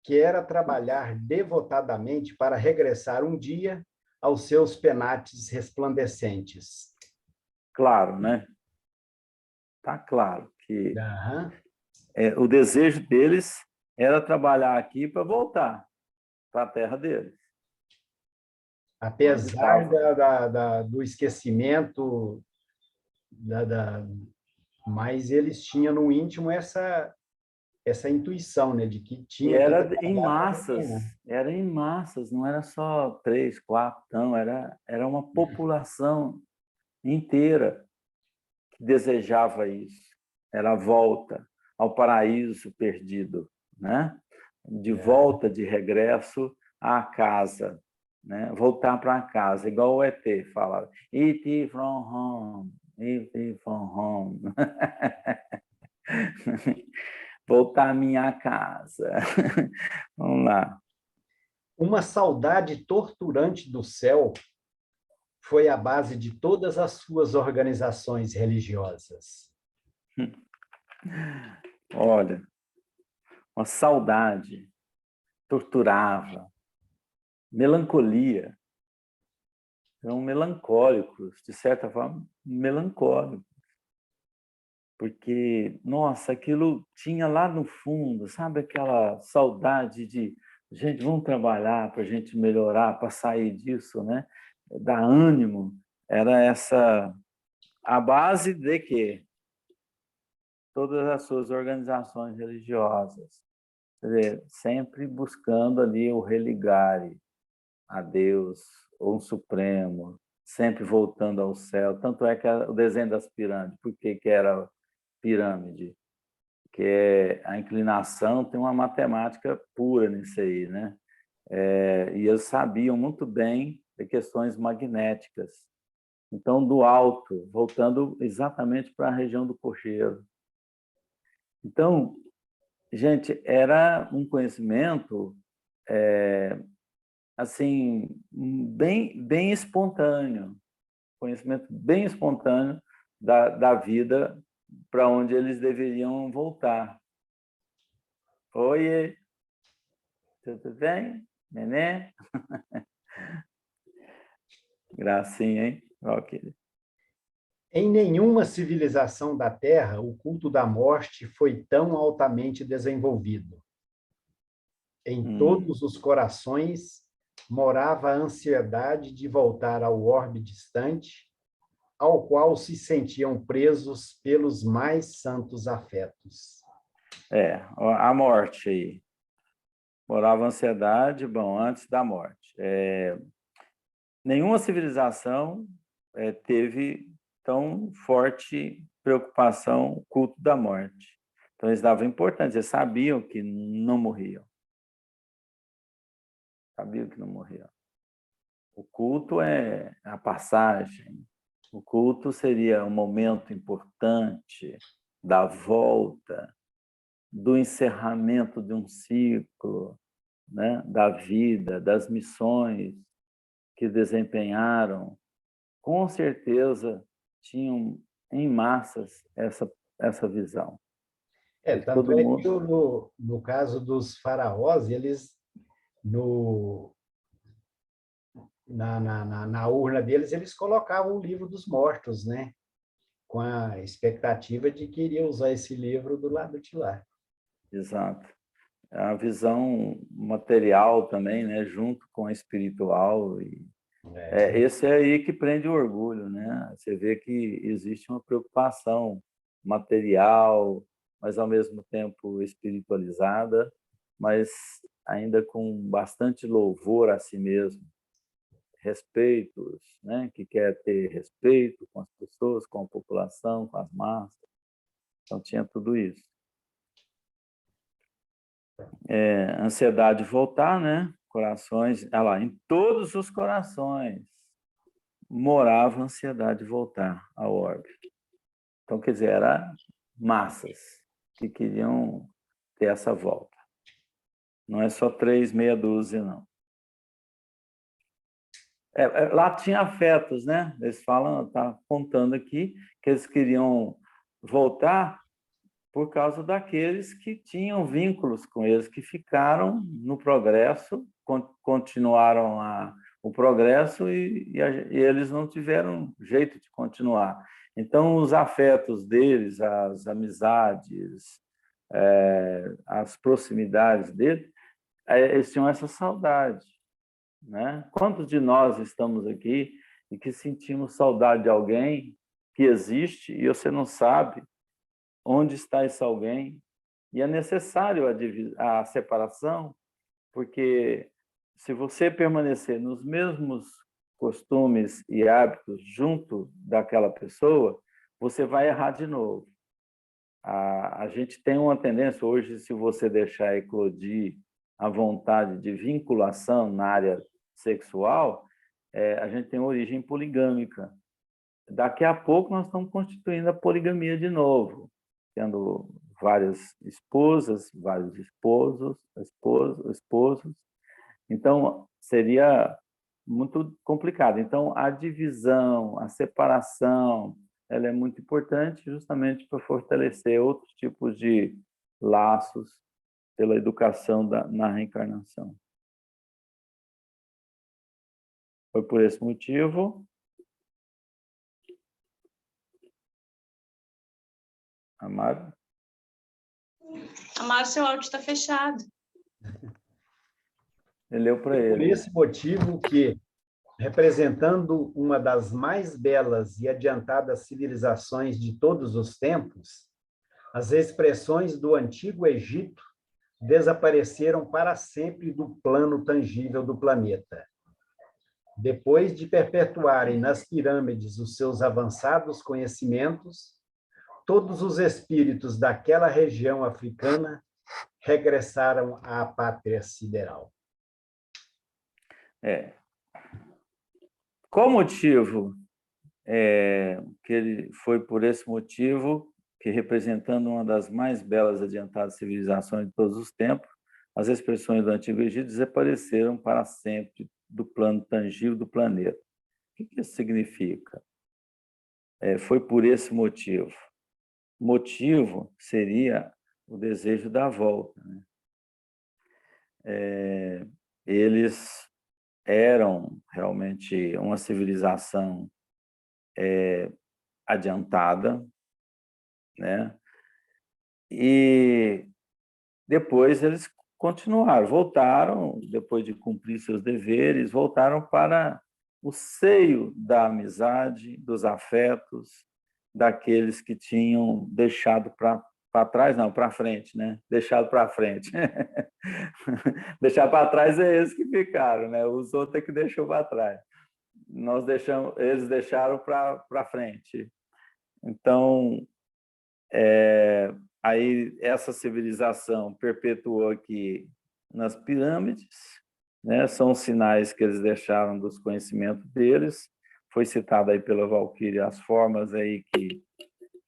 que era trabalhar devotadamente para regressar um dia aos seus penates resplandecentes. Claro, né? Está claro que o desejo deles era trabalhar aqui para voltar para a terra deles. Apesar do esquecimento, mas eles tinham no íntimo essa intuição, né, de que tinha e era em massas, não era só 3, 4, não, era uma população inteira que desejava isso. Era a volta ao paraíso perdido, né? De volta, de regresso à casa, né? Voltar para casa, igual o ET falava. E.T. from home, E.T. from home. Voltar à minha casa. Vamos lá. Uma saudade torturante do céu foi a base de todas as suas organizações religiosas. Olha, uma saudade torturava, melancolia. Eram melancólicos, de certa forma, melancólicos. Porque, nossa, aquilo tinha lá no fundo, sabe aquela saudade de, gente, vamos trabalhar para a gente melhorar, para sair disso, né? Dar ânimo. Era essa a base de quê? Todas as suas organizações religiosas. Quer dizer, sempre buscando ali o religare a Deus, ou um Supremo, sempre voltando ao céu. Tanto é que o desenho das pirâmides, por que era pirâmide? Que a inclinação tem uma matemática pura nisso aí, né? E eles sabiam muito bem de questões magnéticas. Então, do alto, voltando exatamente para a região do cocheiro. Então, gente, era um conhecimento assim bem espontâneo, conhecimento bem espontâneo da vida para onde eles deveriam voltar. Oi, tudo bem? Neném? Gracinha, hein? Ok. Em nenhuma civilização da Terra o culto da morte foi tão altamente desenvolvido. Em todos os corações morava a ansiedade de voltar ao orbe distante, ao qual se sentiam presos pelos mais santos afetos. A morte aí. Morava a ansiedade, bom, antes da morte. Nenhuma civilização teve tão forte preocupação com o culto da morte. Então, eles davam importância, eles sabiam que não morriam. Sabiam que não morriam. O culto é a passagem. O culto seria um momento importante da volta, do encerramento de um ciclo, né? Da vida, das missões que desempenharam. Com certeza tinham em massas essa visão. Tanto Todo é que mundo... no caso dos faraós, eles, na urna deles, eles colocavam o livro dos mortos, né? Com a expectativa de que iriam usar esse livro do lado de lá. Exato. A visão material também, né? Junto com a espiritual. Esse é aí que prende o orgulho, né? Você vê que existe uma preocupação material, mas ao mesmo tempo espiritualizada, mas ainda com bastante louvor a si mesmo, respeitos, né? Que quer ter respeito com as pessoas, com a população, com as massas. Então tinha tudo isso. Ansiedade de voltar, né? Corações, lá, em todos os corações morava a ansiedade de voltar ao orbe. Então, quer dizer, era massas que queriam ter essa volta. Não é só 3, meia dúzia, não. Lá tinha afetos, né? Eles falam, tá contando aqui, que eles queriam voltar por causa daqueles que tinham vínculos com eles, que ficaram no progresso, continuaram o progresso e eles não tiveram jeito de continuar. Então, os afetos deles, as amizades, as proximidades deles, eles tinham essa saudade, né? Quantos de nós estamos aqui e que sentimos saudade de alguém que existe e você não sabe onde está esse alguém? E é necessário a separação, porque se você permanecer nos mesmos costumes e hábitos junto daquela pessoa, você vai errar de novo. A gente tem uma tendência hoje, se você deixar eclodir a vontade de vinculação na área sexual, a gente tem origem poligâmica. Daqui a pouco nós estamos constituindo a poligamia de novo, tendo várias esposas, vários esposos, Então, seria muito complicado. Então, a divisão, a separação, ela é muito importante justamente para fortalecer outros tipos de laços pela educação na reencarnação. Foi por esse motivo. Amado? Amaro, seu áudio está fechado. Ele leu para Por ele. esse motivo que, representando uma das mais belas e adiantadas civilizações de todos os tempos, as expressões do Antigo Egito desapareceram para sempre do plano tangível do planeta. Depois de perpetuarem nas pirâmides os seus avançados conhecimentos, todos os espíritos daquela região africana regressaram à pátria sideral. Qual motivo? Que ele foi por esse motivo que, representando uma das mais belas e adiantadas civilizações de todos os tempos, as expressões do Antigo Egito desapareceram para sempre do plano tangível do planeta. O que isso significa? Foi por esse motivo. O motivo seria o desejo da volta, né? Eles eram realmente uma civilização adiantada, né? E depois eles continuaram, voltaram, depois de cumprir seus deveres, voltaram para o seio da amizade, dos afetos, daqueles que tinham deixado para trás, não, para frente, né? Deixado para frente. Deixar para trás é eles que ficaram, né? Os outros é que deixou para trás. Eles deixaram para frente. Então, aí essa civilização perpetuou aqui nas pirâmides, né? São sinais que eles deixaram dos conhecimentos deles. Foi citado aí pela Valquíria as formas aí que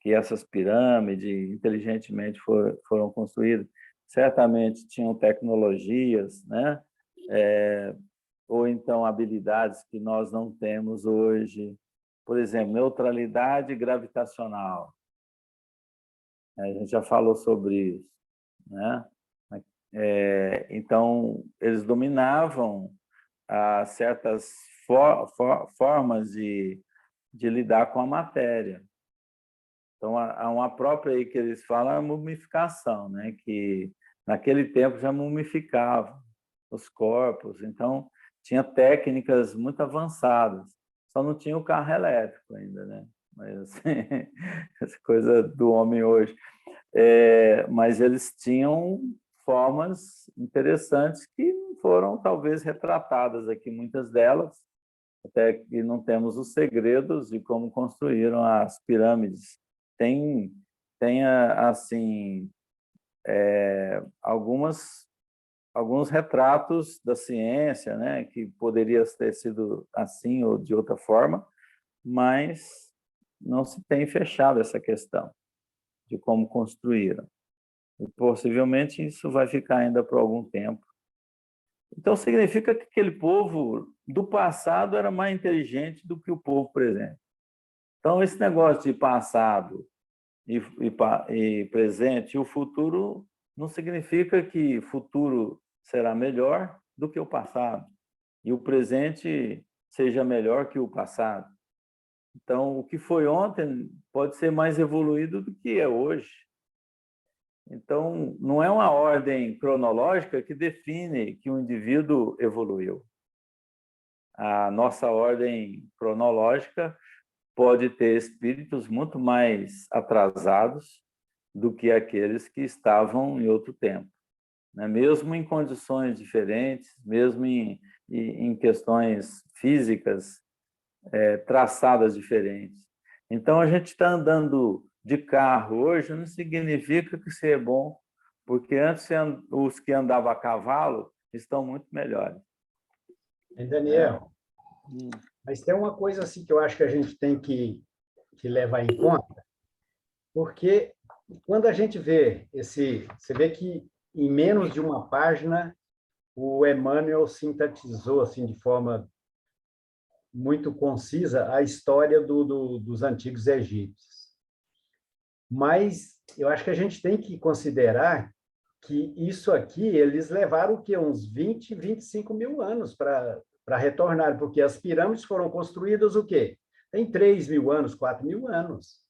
essas pirâmides inteligentemente foram construídas. Certamente tinham tecnologias, né? Ou então habilidades que nós não temos hoje. Por exemplo, neutralidade gravitacional. A gente já falou sobre isso, né? Então, eles dominavam certas formas de lidar com a matéria. Então, há uma própria aí que eles falam, a mumificação, né? Que naquele tempo já mumificavam os corpos. Então, tinha técnicas muito avançadas. Só não tinha o carro elétrico ainda, né? Mas, assim, essa coisa do homem hoje. Mas eles tinham formas interessantes que foram, talvez, retratadas aqui, muitas delas, até que não temos os segredos de como construíram as pirâmides. Tem assim, alguns retratos da ciência, né, que poderia ter sido assim ou de outra forma, mas não se tem fechado essa questão de como construíram. E possivelmente isso vai ficar ainda por algum tempo. Então significa que aquele povo do passado era mais inteligente do que o povo presente. Então, esse negócio de passado e presente e o futuro não significa que o futuro será melhor do que o passado e o presente seja melhor que o passado. Então, o que foi ontem pode ser mais evoluído do que é hoje. Então, não é uma ordem cronológica que define que o indivíduo evoluiu. A nossa ordem cronológica pode ter espíritos muito mais atrasados do que aqueles que estavam em outro tempo, né? Mesmo em condições diferentes, mesmo em questões físicas traçadas diferentes. Então, a gente está andando de carro hoje não significa que isso é bom, porque antes os que andavam a cavalo estão muito melhores. Daniel, mas tem uma coisa assim que eu acho que a gente tem que levar em conta, porque quando a gente vê você vê que em menos de uma página o Emmanuel sintetizou assim de forma muito concisa a história dos antigos egípcios. Mas eu acho que a gente tem que considerar que isso aqui, eles levaram o quê? Uns 20, 25 mil anos para retornar, porque as pirâmides foram construídas o quê? Tem 3 mil anos, 4 mil anos.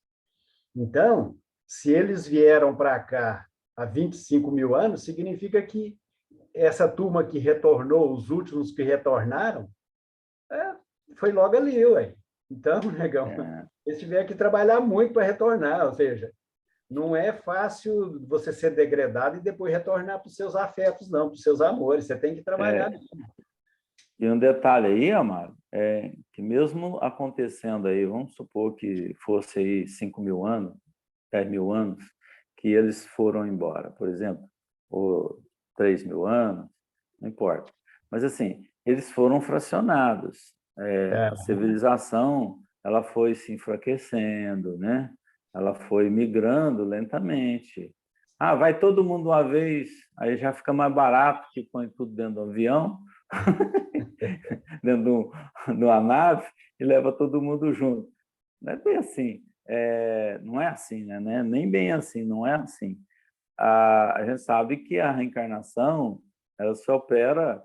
Então, se eles vieram para cá há 25 mil anos, significa que essa turma que retornou, os últimos que retornaram, foi logo ali, ué. Então, negão, eles tiveram que trabalhar muito para retornar, ou seja, não é fácil você ser degradado e depois retornar para os seus afetos, não, para os seus amores. Você tem que trabalhar. E um detalhe aí, Amaro, é que mesmo acontecendo aí, vamos supor que fosse aí 5 mil anos, 10 mil anos, que eles foram embora, por exemplo, ou 3 mil anos, não importa. Mas, assim, eles foram fracionados. A civilização, ela foi se enfraquecendo, né? Ela foi migrando lentamente. Ah, vai todo mundo uma vez, aí já fica mais barato que põe tudo dentro do avião, dentro de uma nave, e leva todo mundo junto. Não é bem assim. Não é assim, né? Nem bem assim, não é assim. A gente sabe que a reencarnação ela se opera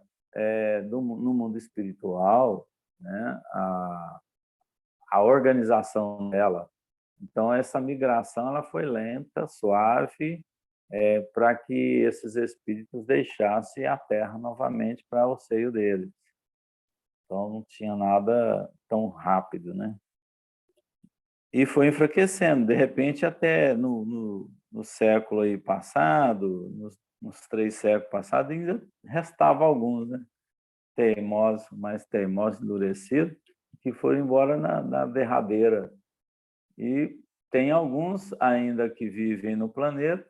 no mundo espiritual, né? A organização dela. Então, essa migração ela foi lenta, suave, para que esses espíritos deixassem a Terra novamente para o seio deles. Então, não tinha nada tão rápido, né? E foi enfraquecendo. De repente, até no século aí passado, nos 3 séculos passados, ainda restava alguns, né? Teimosos, mais teimosos, endurecidos, que foram embora na derradeira. E tem alguns ainda que vivem no planeta,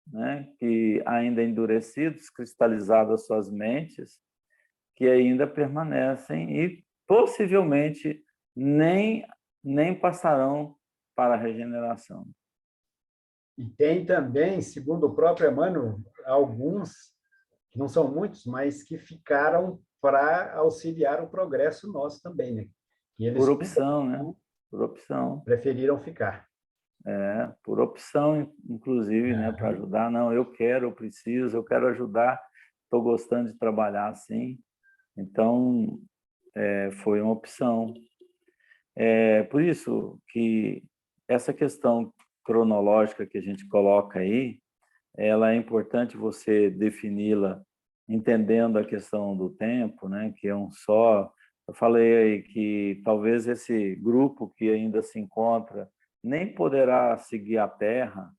né? Que ainda endurecidos, cristalizadas suas mentes, que ainda permanecem e possivelmente nem passarão para a regeneração. E tem também, segundo o próprio Emmanuel, alguns, que não são muitos, mas que ficaram para auxiliar o progresso nosso também, né? E eles por opção, né? Por opção. Preferiram ficar. Por opção, inclusive, né? Para ajudar. Não, eu quero, eu preciso, eu quero ajudar, estou gostando de trabalhar assim. Então, foi uma opção. Por isso que essa questão cronológica que a gente coloca aí, ela é importante você defini-la entendendo a questão do tempo, né? Que é um só. Eu falei aí que talvez esse grupo que ainda se encontra nem poderá seguir a Terra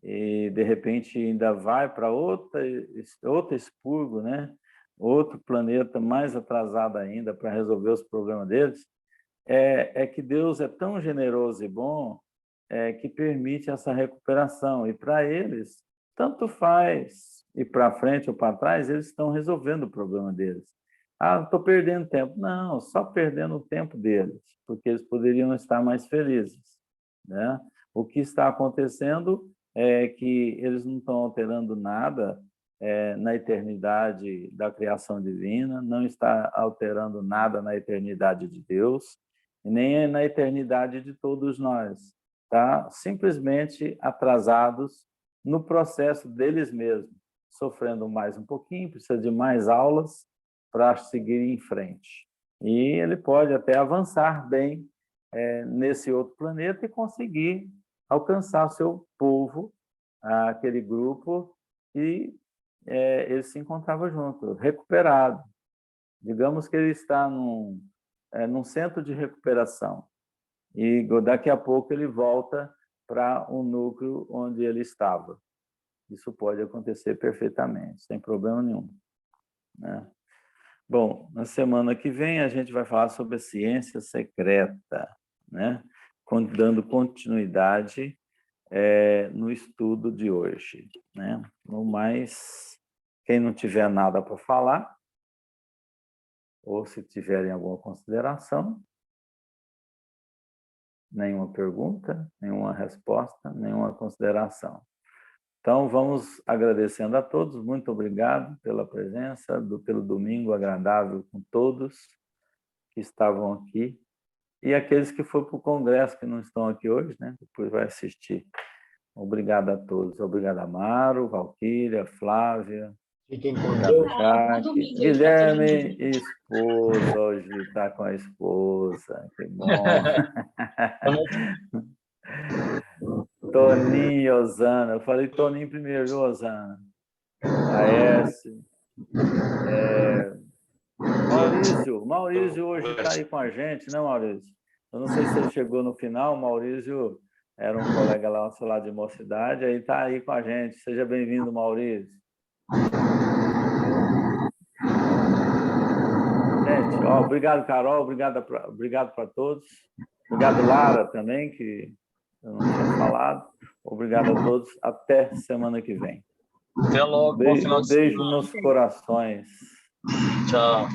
e, de repente, ainda vai para outro expurgo, né? Outro planeta mais atrasado ainda para resolver os problemas deles. Que Deus é tão generoso e bom que permite essa recuperação. E para eles, tanto faz ir para frente ou para trás, eles estão resolvendo o problema deles. Ah, estou perdendo tempo. Não, só perdendo o tempo deles, porque eles poderiam estar mais felizes, né? O que está acontecendo é que eles não estão alterando nada na eternidade da criação divina, não está alterando nada na eternidade de Deus, e nem na eternidade de todos nós. Tá? Simplesmente atrasados no processo deles mesmos, sofrendo mais um pouquinho, precisa de mais aulas para seguir em frente. E ele pode até avançar bem nesse outro planeta e conseguir alcançar seu povo, aquele grupo, e ele se encontrava junto, recuperado. Digamos que ele está num centro de recuperação. E daqui a pouco ele volta para o núcleo onde ele estava. Isso pode acontecer perfeitamente, sem problema nenhum, né? Bom, na semana que vem a gente vai falar sobre a ciência secreta, né? Dando continuidade no estudo de hoje, né? No mais, quem não tiver nada para falar, ou se tiverem alguma consideração, nenhuma pergunta, nenhuma resposta, nenhuma consideração. Então, vamos agradecendo a todos. Muito obrigado pela presença, pelo domingo agradável com todos que estavam aqui. E aqueles que foram para o congresso, que não estão aqui hoje, né? Depois vai assistir. Obrigado a todos. Obrigado, Amaro, Valquíria, Flávia. Fiquem com Deus. Jaque, Guilherme, esposa. Hoje está com a esposa. Que bom. Toninho, Osana. Eu falei Toninho primeiro, viu, Osana? Aécio. Maurício hoje está aí com a gente, não, Maurício? Eu não sei se ele chegou no final. O Maurício era um colega lá, nosso lá de mocidade, aí está aí com a gente. Seja bem-vindo, Maurício. Gente, obrigado, Carol, obrigado para todos. Obrigado, Lara, também, que eu não tinha falado. Obrigado a todos. Até semana que vem. Até logo. Bom final de semana. Beijo nos corações. Tchau.